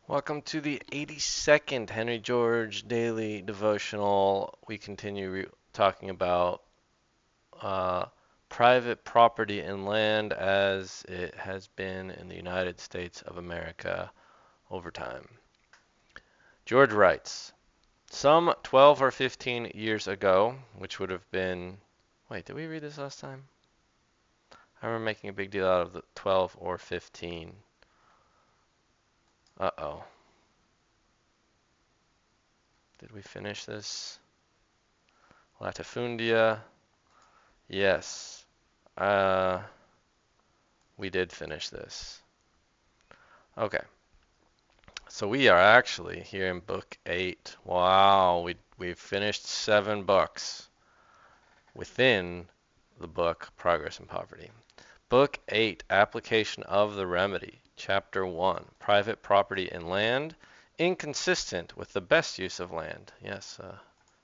Welcome to the 82nd Henry George Daily Devotional. We continue talking about uh, private property and land as it has been in the United States of America over time. George writes, some 12 or 15 years ago, which would have been, wait, did we read this last time? I remember making a big deal out of the 12 or 15. Uh-oh. Did we finish this? Latifundia. Yes. Uh, we did finish this. Okay. So we are actually here in Book 8. Wow, we've finished 7 books within the book Progress and Poverty. Book 8, Application of the Remedy. Chapter 1, Private Property and Land, Inconsistent with the Best Use of Land. Yes,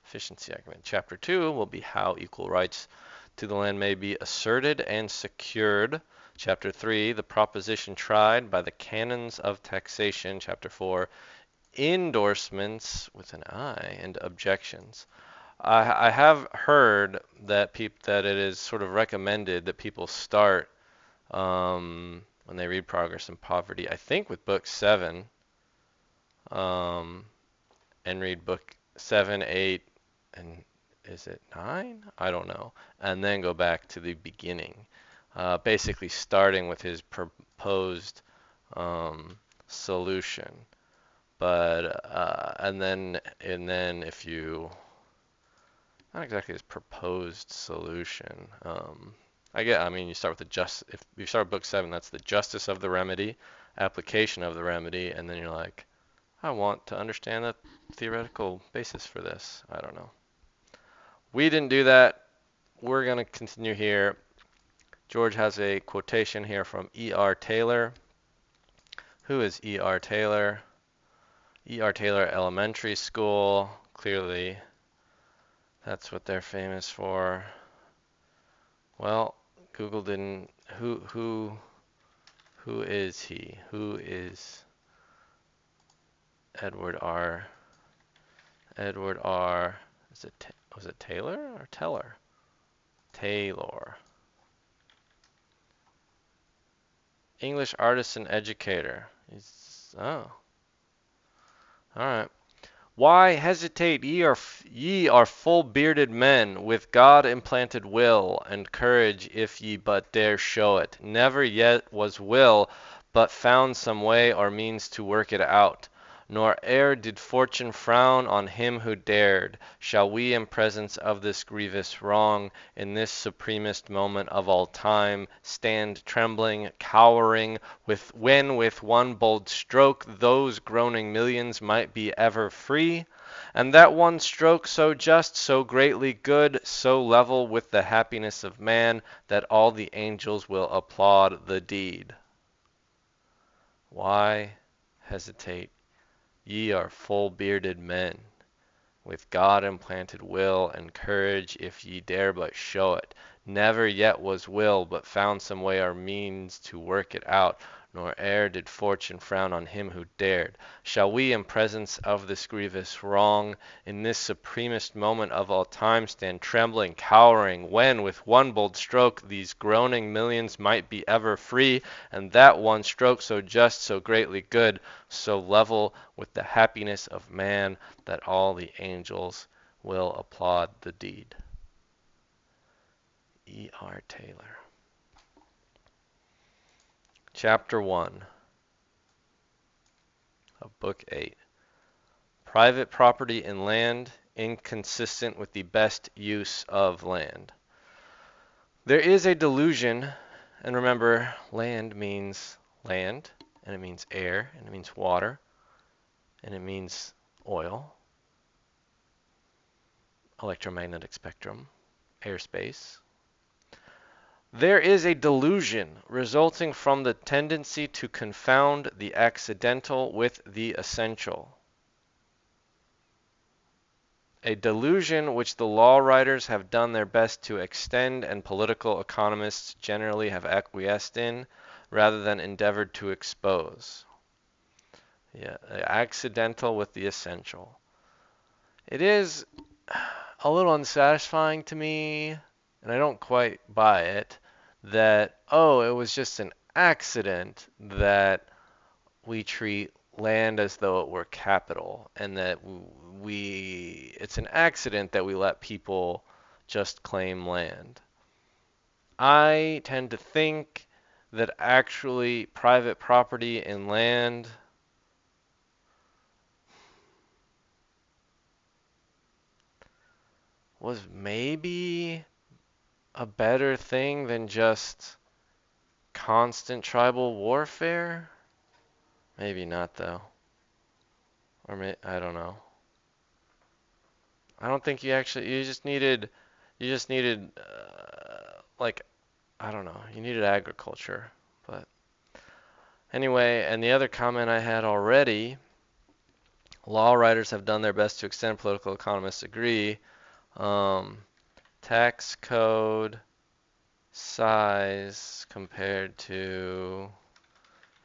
efficiency argument. Chapter 2 will be how equal rights to the land may be asserted and secured. Chapter 3, the proposition tried by the canons of taxation. Chapter 4, endorsements with an I and objections. I have heard that that it is sort of recommended that people start when they read Progress and Poverty, I think with book 7, um, and read book 7, 8, and is it 9? I don't know. And then go back to the beginning, basically starting with his proposed solution. But and then if you not exactly his proposed solution. I mean, you start with if you start with book 7, that's the justice of the remedy, application of the remedy, and then you're like, I want to understand the theoretical basis for this. I don't know. We didn't do that. We're going to continue here. George has a quotation here from E.R. Taylor. Who is E.R. Taylor? E.R. Taylor Elementary School. Clearly, that's what they're famous for. Well, Google didn't. Who is he? Who is Edward R. Edward R. Was it Taylor or Teller? Taylor. English artist and educator. All right. Why hesitate, ye are full bearded men, with God implanted will and courage, if ye but dare show it. Never yet was will, but found some way or means to work it out. Nor e'er did fortune frown on him who dared. Shall we in presence of this grievous wrong, in this supremest moment of all time, stand trembling, cowering, when with one bold stroke those groaning millions might be ever free? And that one stroke so just, so greatly good, so level with the happiness of man, that all the angels will applaud the deed. Why hesitate? Ye are full bearded men, with God implanted will and courage, if ye dare but show it. Never yet was will, but found some way or means to work it out. Nor e'er did fortune frown on him who dared. Shall we in presence of this grievous wrong, in this supremest moment of all time, stand trembling, cowering, when with one bold stroke these groaning millions might be ever free, and that one stroke so just, so greatly good, so level with the happiness of man, that all the angels will applaud the deed. E.R. Taylor. Chapter 1 of Book 8. Private property in land, inconsistent with the best use of land. There is a delusion, and remember, land means land, and it means air, and it means water, and it means oil, electromagnetic spectrum, airspace. There is a delusion resulting from the tendency to confound the accidental with the essential. A delusion which the law writers have done their best to extend and political economists generally have acquiesced in, rather than endeavored to expose. Yeah, accidental with the essential. It is a little unsatisfying to me, and I don't quite buy it, that, oh, it was just an accident that we treat land as though it were capital, and that it's an accident that we let people just claim land. I tend to think that actually private property and land was maybe a better thing than just constant tribal warfare. Maybe not though. I don't know. I don't think you just needed like I don't know, you needed agriculture. But anyway, and the other comment I had already, law writers have done their best to extend, political economists agree. Um, Tax code size compared to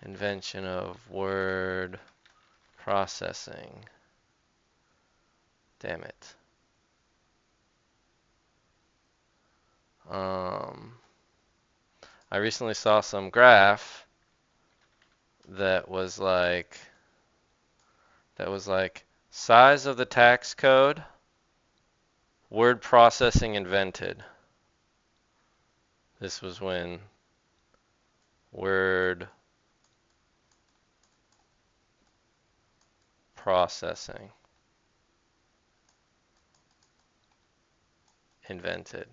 invention of word processing. Damn it. Um, I recently saw some graph that was like size of the tax code, word processing invented. This was when word processing invented.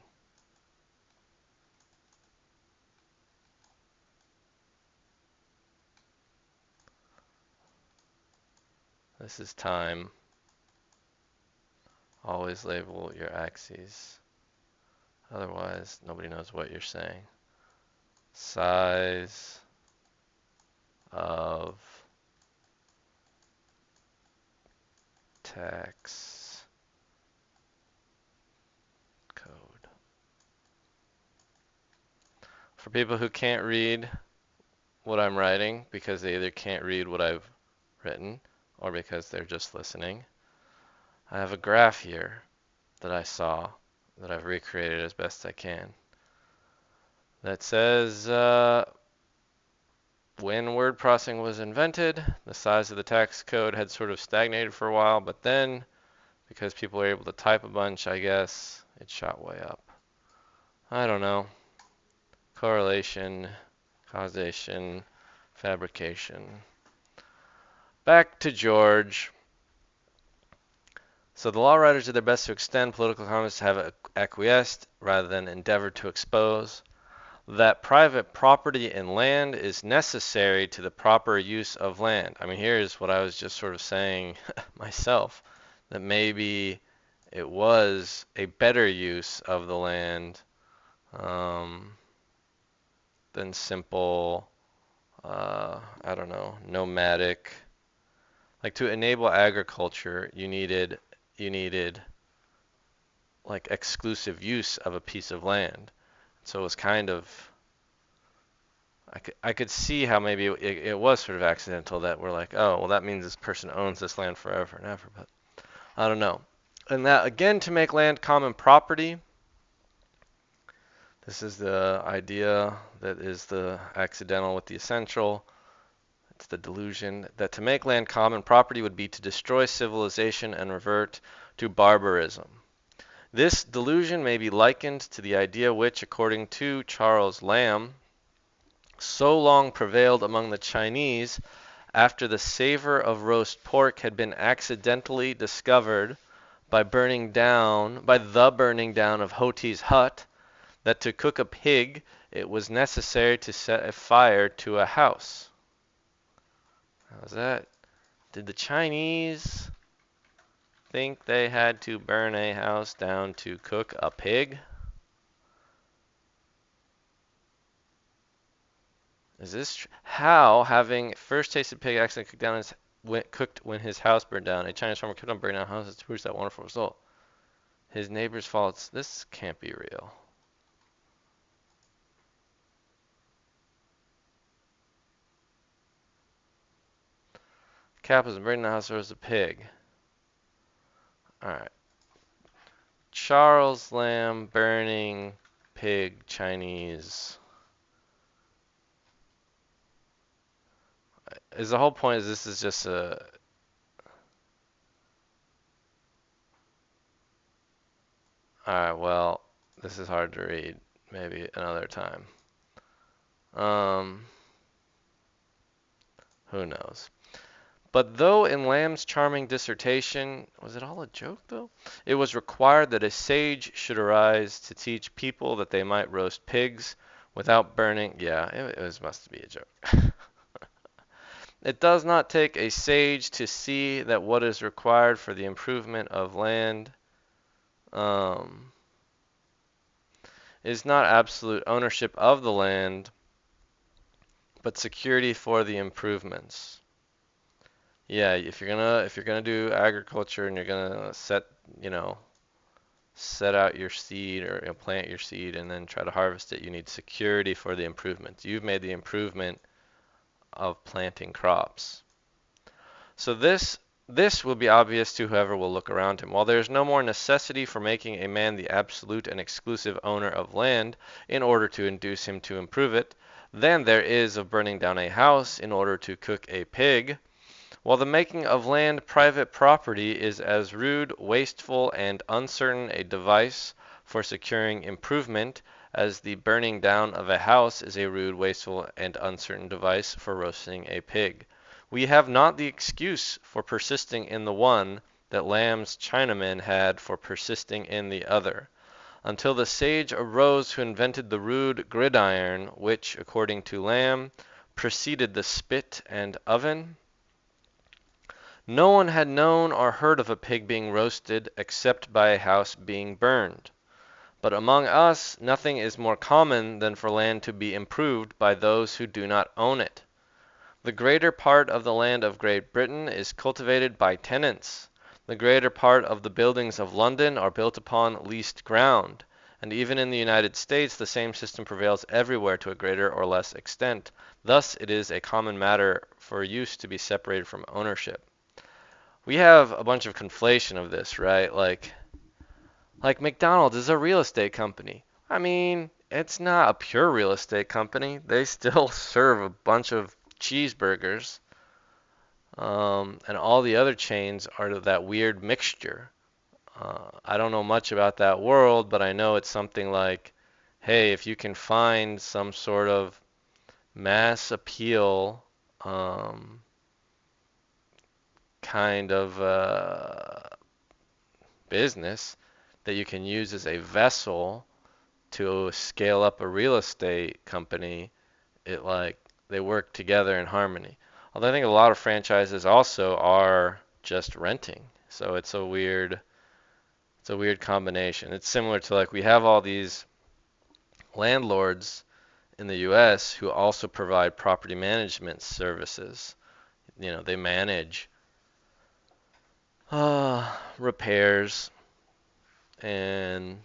This is time. Always label your axes. Otherwise, nobody knows what you're saying. Size of tax code. For people who can't read what I'm writing because they either can't read what I've written or because they're just listening, I have a graph here that I saw that I've recreated as best I can that says when word processing was invented, the size of the tax code had sort of stagnated for a while, but then because people were able to type a bunch, I guess it shot way up. I don't know. Correlation, causation, fabrication. Back to George. So the law writers did their best to extend, political economists have acquiesced rather than endeavored to expose that private property in land is necessary to the proper use of land. I mean, here's what I was just sort of saying myself, that maybe it was a better use of the land um, than simple, I don't know, nomadic. Like to enable agriculture, you needed like exclusive use of a piece of land. So it was kind of I could see how maybe it was sort of accidental that we're like, oh, well, that means this person owns this land forever and ever, but I don't know. And that, again, to make land common property, this is the idea that is the accidental with the essential. It's the delusion that to make land common property would be to destroy civilization and revert to barbarism. This delusion may be likened to the idea which, according to Charles Lamb, so long prevailed among the Chinese after the savor of roast pork had been accidentally discovered by the burning down of Hoti's hut, that to cook a pig it was necessary to set a fire to a house. How's that? Did the Chinese think they had to burn a house down to cook a pig? Is this how, having first tasted pig, accidentally cooked when his house burned down? A Chinese farmer kept on burning down houses to produce that wonderful result. His neighbor's faults. This can't be real. Capitals burning the house, there was a pig. Alright. Charles Lamb burning pig Chinese. Is the whole point is this is just a... Alright, well, this is hard to read. Maybe another time. Who knows? But though in Lamb's charming dissertation, was it all a joke though? It was required that a sage should arise to teach people that they might roast pigs without burning. Yeah, it must be a joke. It does not take a sage to see that what is required for the improvement of land is not absolute ownership of the land, but security for the improvements. Yeah, if you're gonna do agriculture and you're gonna set out your seed or plant your seed and then try to harvest it, you need security for the improvements. You've made the improvement of planting crops. So this will be obvious to whoever will look around him. While there is no more necessity for making a man the absolute and exclusive owner of land in order to induce him to improve it, than there is of burning down a house in order to cook a pig. While the making of land private property is as rude, wasteful, and uncertain a device for securing improvement as the burning down of a house is a rude, wasteful, and uncertain device for roasting a pig. We have not the excuse for persisting in the one that Lamb's Chinaman had for persisting in the other. Until the sage arose who invented the rude gridiron, which, according to Lamb, preceded the spit and oven, no one had known or heard of a pig being roasted except by a house being burned. But among us nothing is more common than for land to be improved by those who do not own it. The greater part of the land of Great Britain is cultivated by tenants. The greater part of the buildings of London are built upon leased ground, and even in the United States the same system prevails everywhere to a greater or less extent. Thus it is a common matter for use to be separated from ownership. We have a bunch of conflation of this, right? Like McDonald's is a real estate company. I mean, it's not a pure real estate company. They still serve a bunch of cheeseburgers. And all the other chains are that weird mixture. I don't know much about that world, but I know it's something like, hey, if you can find some sort of mass appeal kind of business that you can use as a vessel to scale up a real estate company, they work together in harmony. Although I think a lot of franchises also are just renting. So it's a weird combination. It's similar to like we have all these landlords in the US who also provide property management services. They manage repairs and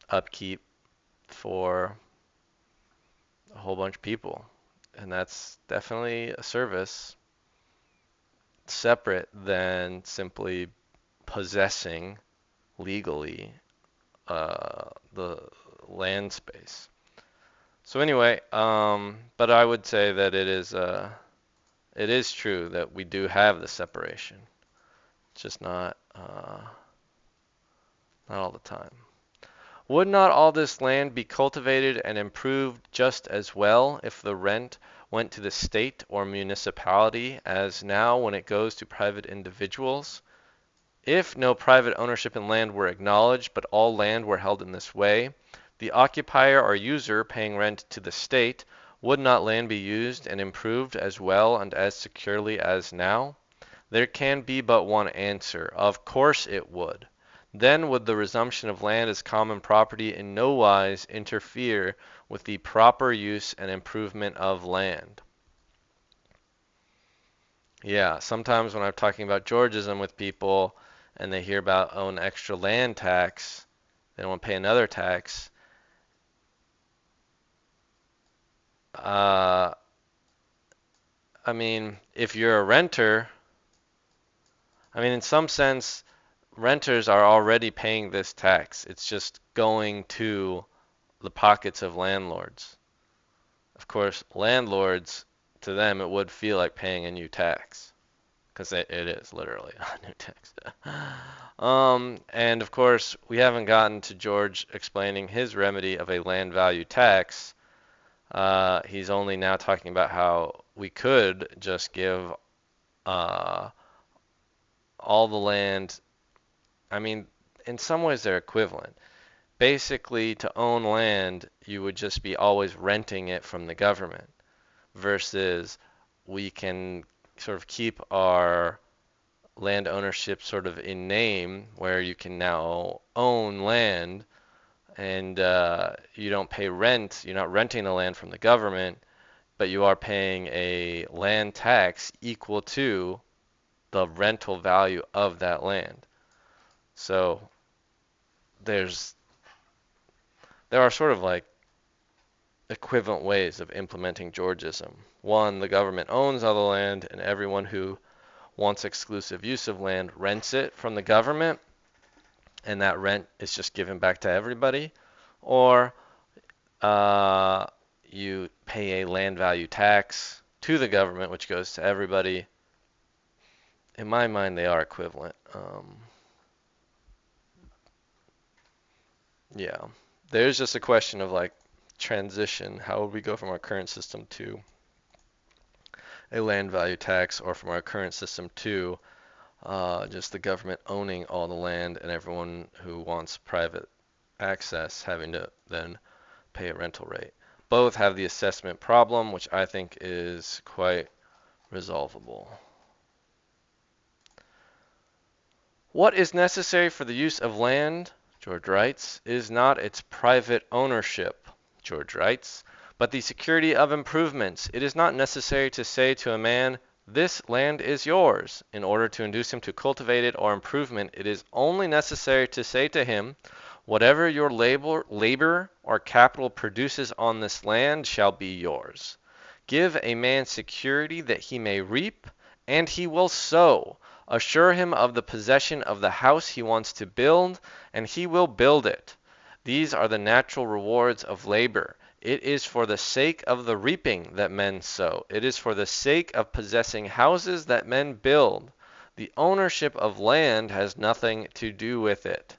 upkeep for a whole bunch of people. And that's definitely a service separate than simply possessing legally the land space. So anyway, but I would say that it is true that we do have the separation. It's just not all the time. Would not all this land be cultivated and improved just as well if the rent went to the state or municipality as now when it goes to private individuals? If no private ownership in land were acknowledged, but all land were held in this way, the occupier or user paying rent to the state, would not land be used and improved as well and as securely as now? There can be but one answer. Of course it would. Then would the resumption of land as common property in no wise interfere with the proper use and improvement of land. Yeah, sometimes when I'm talking about Georgism with people and they hear about an extra land tax, they don't want to pay another tax. I mean, if you're a renter, I mean, in some sense, renters are already paying this tax. It's just going to the pockets of landlords. Of course, landlords, to them, it would feel like paying a new tax, because it is literally a new tax. And of course, we haven't gotten to George explaining his remedy of a land value tax. He's only now talking about how we could just give uh, all the land. I mean, in some ways they're equivalent. Basically, to own land, you would just be always renting it from the government, versus we can sort of keep our land ownership sort of in name, where you can now own land and you don't pay rent. You're not renting the land from the government, but you are paying a land tax equal to the rental value of that land. So there's there are sort of like equivalent ways of implementing Georgism. One, the government owns all the land, and everyone who wants exclusive use of land rents it from the government, and that rent is just given back to everybody. Or uh, you pay a land value tax to the government, which goes to everybody. In my mind, they are equivalent. Yeah. There's just a question of like transition. How would we go from our current system to a land value tax, or from our current system to just the government owning all the land and everyone who wants private access having to then pay a rental rate? Both have the assessment problem, which I think is quite resolvable. What is necessary for the use of land, George writes, is not its private ownership, George writes, but the security of improvements. It is not necessary to say to a man, "This land is yours," in order to induce him to cultivate it or improvement. It is only necessary to say to him, "Whatever your labor or capital produces on this land shall be yours." Give a man security that he may reap, and he will sow. Assure him of the possession of the house he wants to build, and he will build it. These are the natural rewards of labor. It is for the sake of the reaping that men sow. It is for the sake of possessing houses that men build. The ownership of land has nothing to do with it.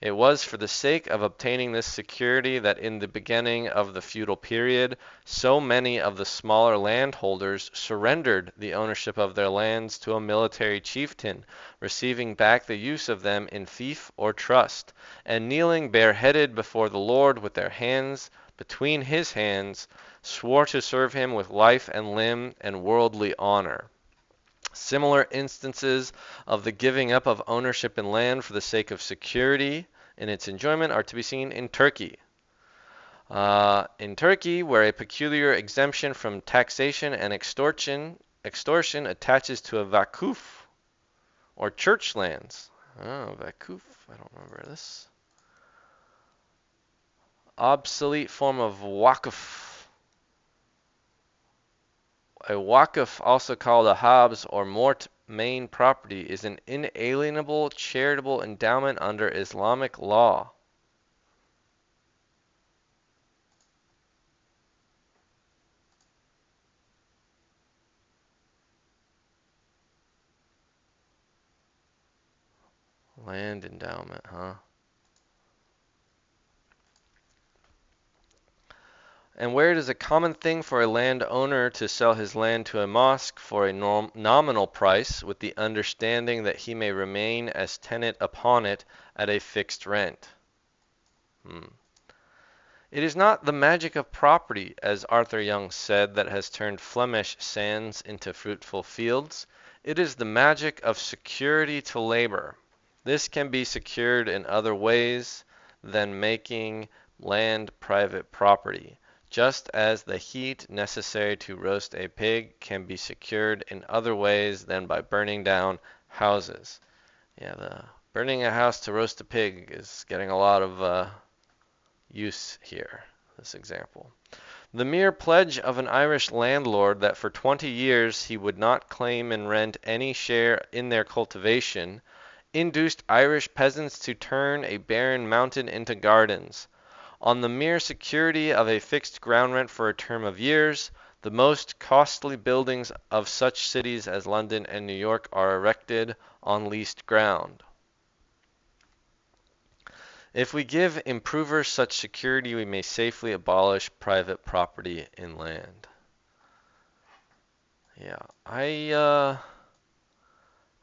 It was for the sake of obtaining this security that in the beginning of the feudal period, so many of the smaller landholders surrendered the ownership of their lands to a military chieftain, receiving back the use of them in fief or trust, and kneeling bareheaded before the Lord with their hands between his hands, swore to serve him with life and limb and worldly honor. Similar instances of the giving up of ownership in land for the sake of security in its enjoyment are to be seen in Turkey. In Turkey, where a peculiar exemption from taxation and extortion attaches to a vakuf, or church lands. Oh, vakuf, I don't remember this. Obsolete form of wakf. A wakf, also called a habs or mort main property, is an inalienable charitable endowment under Islamic law. Land endowment, huh? And where it is a common thing for a landowner to sell his land to a mosque for a nominal price, with the understanding that he may remain as tenant upon it at a fixed rent. It is not the magic of property, as Arthur Young said, that has turned Flemish sands into fruitful fields. It is the magic of security to labor. This can be secured in other ways than making land private property, just as the heat necessary to roast a pig can be secured in other ways than by burning down houses. Yeah, the burning a house to roast a pig is getting a lot of use here, this example. The mere pledge of an Irish landlord that for 20 years he would not claim and rent any share in their cultivation induced Irish peasants to turn a barren mountain into gardens. On the mere security of a fixed ground rent for a term of years, the most costly buildings of such cities as London and New York are erected on leased ground. If we give improvers such security, we may safely abolish private property in land. Yeah, I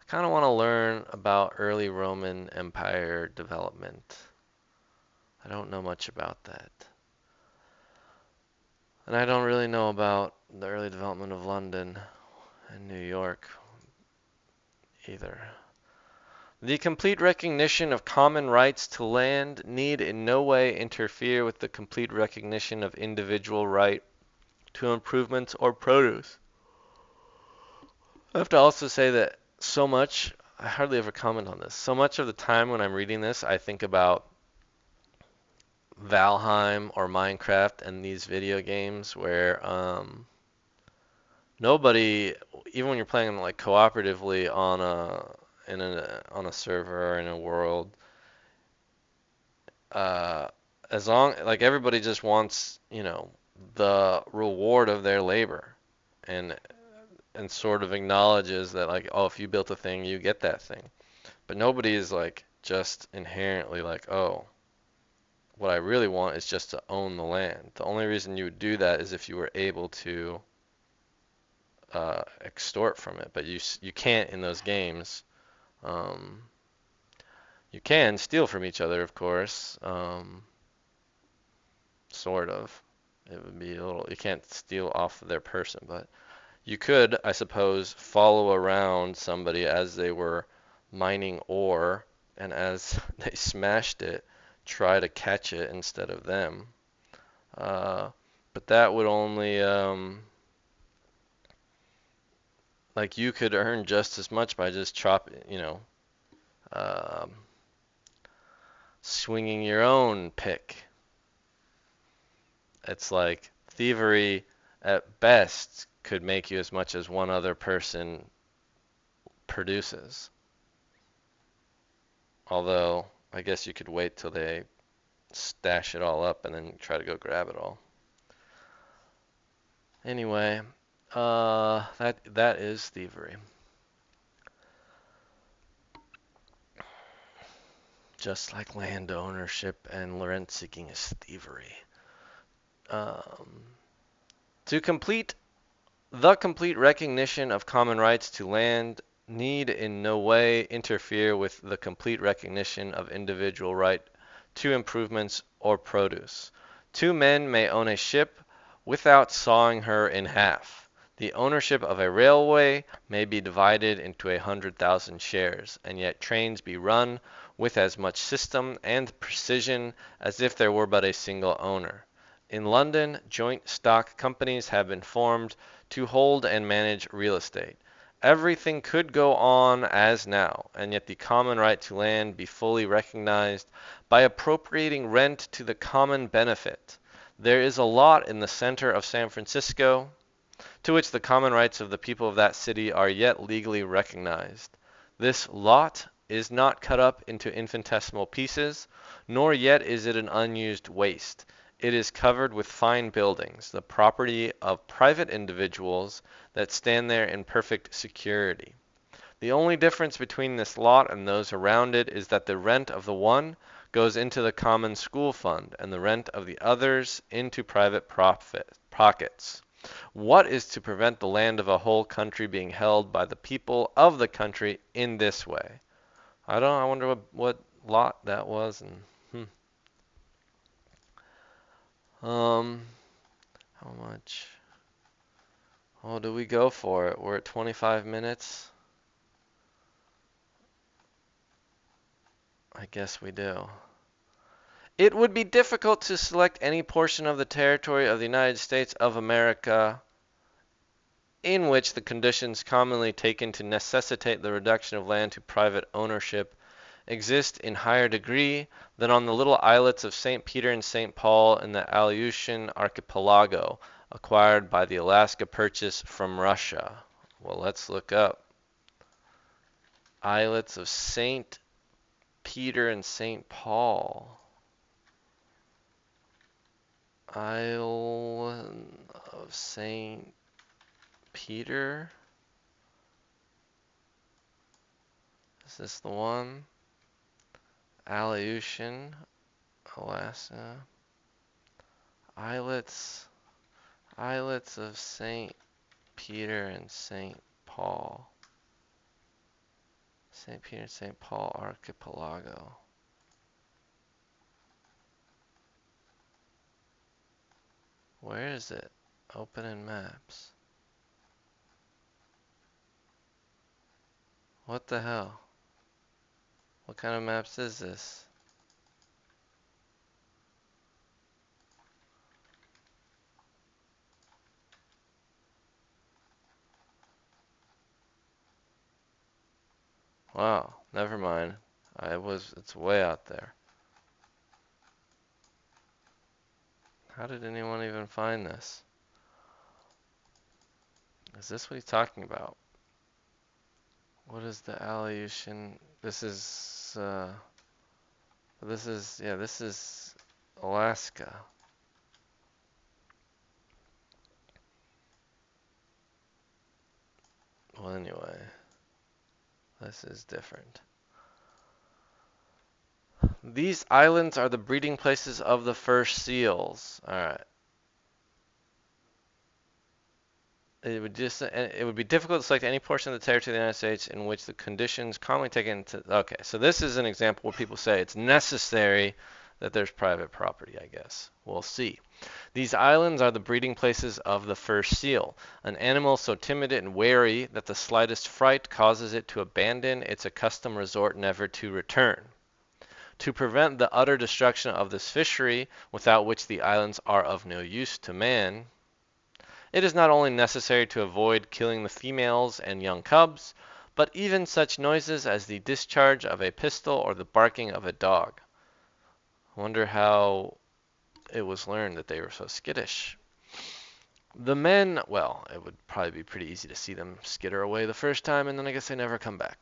kind of want to learn about early Roman Empire development. I don't know much about that. And I don't really know about the early development of London and New York either. The complete recognition of common rights to land need in no way interfere with the complete recognition of individual right to improvements or produce. I have to also say that I hardly ever comment on this. So much of the time when I'm reading this, I think about Valheim or Minecraft and these video games where nobody, even when you're playing like cooperatively on a server or in a world, uh, as long like everybody just wants, the reward of their labor, and sort of acknowledges that like, oh, if you built a thing, you get that thing. But nobody is like just inherently like, oh, what I really want is just to own the land. The only reason you would do that is if you were able to extort from it, but you can't in those games. Um, you can steal from each other, of course, sort of. It would be a little. You can't steal off of their person, but you could, I suppose, follow around somebody as they were mining ore, and as they smashed it, try to catch it instead of them. But that would only like you could earn just as much by just um, swinging your own pick. It's like thievery at best could make you as much as one other person produces. Although, I guess you could wait till they stash it all up and then try to go grab it all. Anyway, that is thievery. Just like land ownership and rent seeking is thievery. Um, to complete the complete recognition of common rights to land need in no way interfere with the complete recognition of individual right to improvements or produce. Two men may own a ship without sawing her in half. The ownership of a railway may be divided into 100,000 shares, and yet trains be run with as much system and precision as if there were but a single owner. In London, joint stock companies have been formed to hold and manage real estate. Everything could go on as now, and yet the common right to land be fully recognized by appropriating rent to the common benefit. There is a lot in the center of San Francisco to which the common rights of the people of that city are yet legally recognized. This lot is not cut up into infinitesimal pieces, nor yet is it an unused waste. It is covered with fine buildings, the property of private individuals that stand there in perfect security. The only difference between this lot and those around it is that the rent of the one goes into the common school fund, and the rent of the others into private pockets. What is to prevent the land of a whole country being held by the people of the country in this way? I wonder what lot that was, and how much? Oh, do we go for it? We're at 25 minutes. I guess we do. It would be difficult to select any portion of the territory of the United States of America in which the conditions commonly taken to necessitate the reduction of land to private ownership exist in higher degree than on the little islets of St. Peter and St. Paul in the Aleutian archipelago, acquired by the Alaska Purchase from Russia. Well, let's look up islets of St. Peter and St. Paul. Island of St. Peter. Is this the one? Aleutian, Alaska. Islets of St. Peter and St. Paul. St. Peter and St. Paul archipelago. Where is it? Open in maps. What the hell? What kind of maps is this? Wow, never mind. It's way out there. How did anyone even find this? Is this what he's talking about? What is the Aleutian? This is Alaska. Well, anyway, this is different. These islands are the breeding places of the first seals. All right. It would be difficult to select any portion of the territory of the United States in which the conditions commonly taken into. Okay, so this is an example where people say it's necessary that there's private property, I guess. We'll see. These islands are the breeding places of the first seal, an animal so timid and wary that the slightest fright causes it to abandon its accustomed resort, never to return. To prevent the utter destruction of this fishery, without which the islands are of no use to man, it is not only necessary to avoid killing the females and young cubs, but even such noises as the discharge of a pistol or the barking of a dog. I wonder how it was learned that they were so skittish. The men, well, it would probably be pretty easy to see them skitter away the first time, and then I guess they never come back.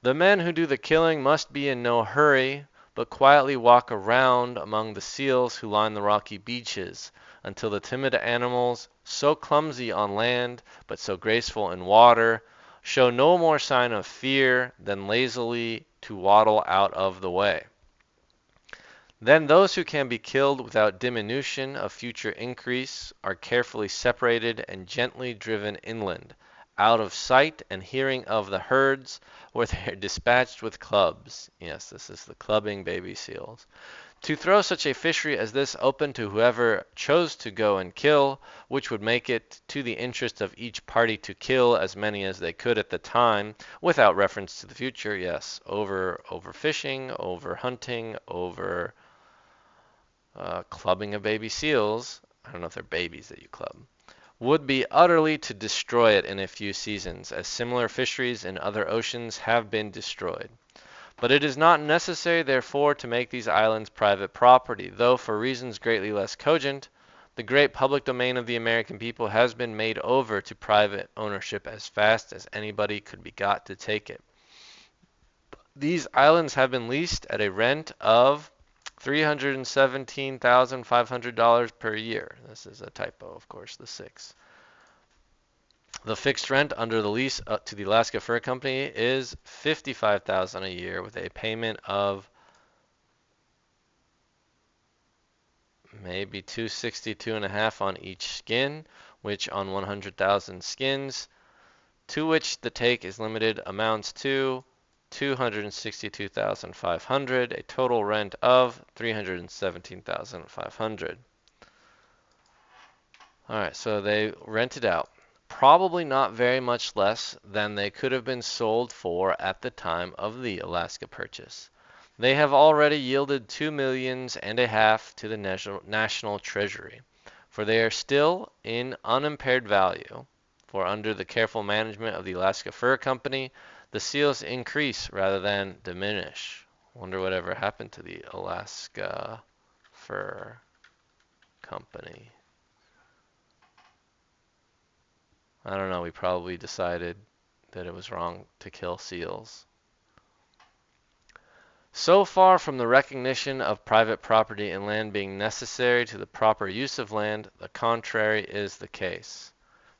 The men who do the killing must be in no hurry, but quietly walk around among the seals who line the rocky beaches, until the timid animals, so clumsy on land, but so graceful in water, show no more sign of fear than lazily to waddle out of the way. Then those who can be killed without diminution of future increase are carefully separated and gently driven inland, out of sight and hearing of the herds, where they are dispatched with clubs. Yes, this is the clubbing baby seals. To throw such a fishery as this open to whoever chose to go and kill, which would make it to the interest of each party to kill as many as they could at the time, without reference to the future. Yes, overfishing, over hunting, over clubbing of baby seals. I don't know if they're babies that you club. Would be utterly to destroy it in a few seasons, as similar fisheries in other oceans have been destroyed. But it is not necessary, therefore, to make these islands private property, though for reasons greatly less cogent, the great public domain of the American people has been made over to private ownership as fast as anybody could be got to take it. These islands have been leased at a rent of $317,500 per year. This is a typo, of course, the 6. The fixed rent under the lease to the Alaska Fur Company is $55,000 a year with a payment of maybe $262.5 on each skin, which on 100,000 skins, to which the take is limited, amounts to $262,500, a total rent of $317,500. All right, so they rented out. Probably not very much less than they could have been sold for at the time of the Alaska Purchase. They have already yielded $2.5 million to the national treasury, for they are still in unimpaired value, for under the careful management of the Alaska Fur Company, the seals increase rather than diminish. Wonder whatever happened to the Alaska Fur Company. I don't know, we probably decided that it was wrong to kill seals. So far from the recognition of private property and land being necessary to the proper use of land, the contrary is the case.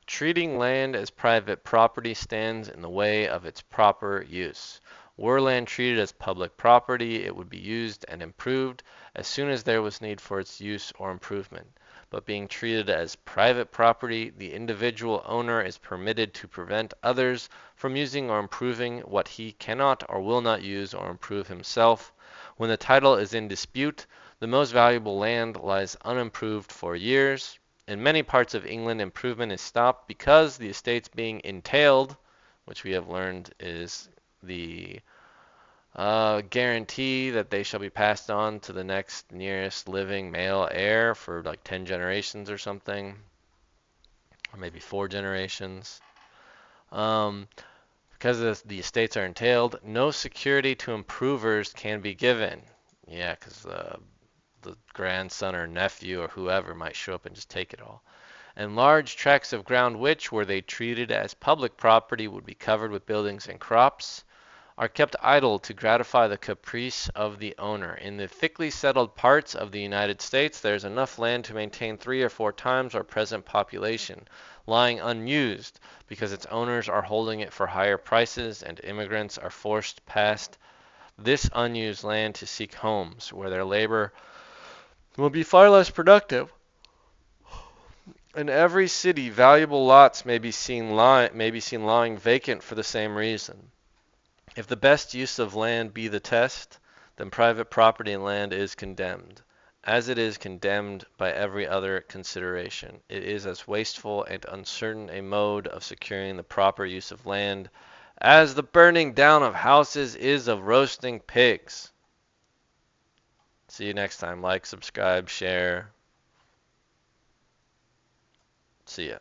Treating land as private property stands in the way of its proper use. Were land treated as public property, it would be used and improved as soon as there was need for its use or improvement. But being treated as private property, the individual owner is permitted to prevent others from using or improving what he cannot or will not use or improve himself. When the title is in dispute, the most valuable land lies unimproved for years. In many parts of England, improvement is stopped because the estates being entailed, which we have learned is the guarantee that they shall be passed on to the next nearest living male heir for like 10 generations or something, or maybe 4 generations. Um, because the estates are entailed, no security to improvers can be given. Yeah, because the grandson or nephew or whoever might show up and just take it all. And large tracts of ground which, were they treated as public property, would be covered with buildings and crops, are kept idle to gratify the caprice of the owner. In the thickly settled parts of the United States, there is enough land to maintain 3 or 4 times our present population, lying unused because its owners are holding it for higher prices, and immigrants are forced past this unused land to seek homes where their labor will be far less productive. In every city, valuable lots may be seen lying vacant for the same reason. If the best use of land be the test, then private property in land is condemned, as it is condemned by every other consideration. It is as wasteful and uncertain a mode of securing the proper use of land as the burning down of houses is of roasting pigs. See you next time. Like, subscribe, share. See ya.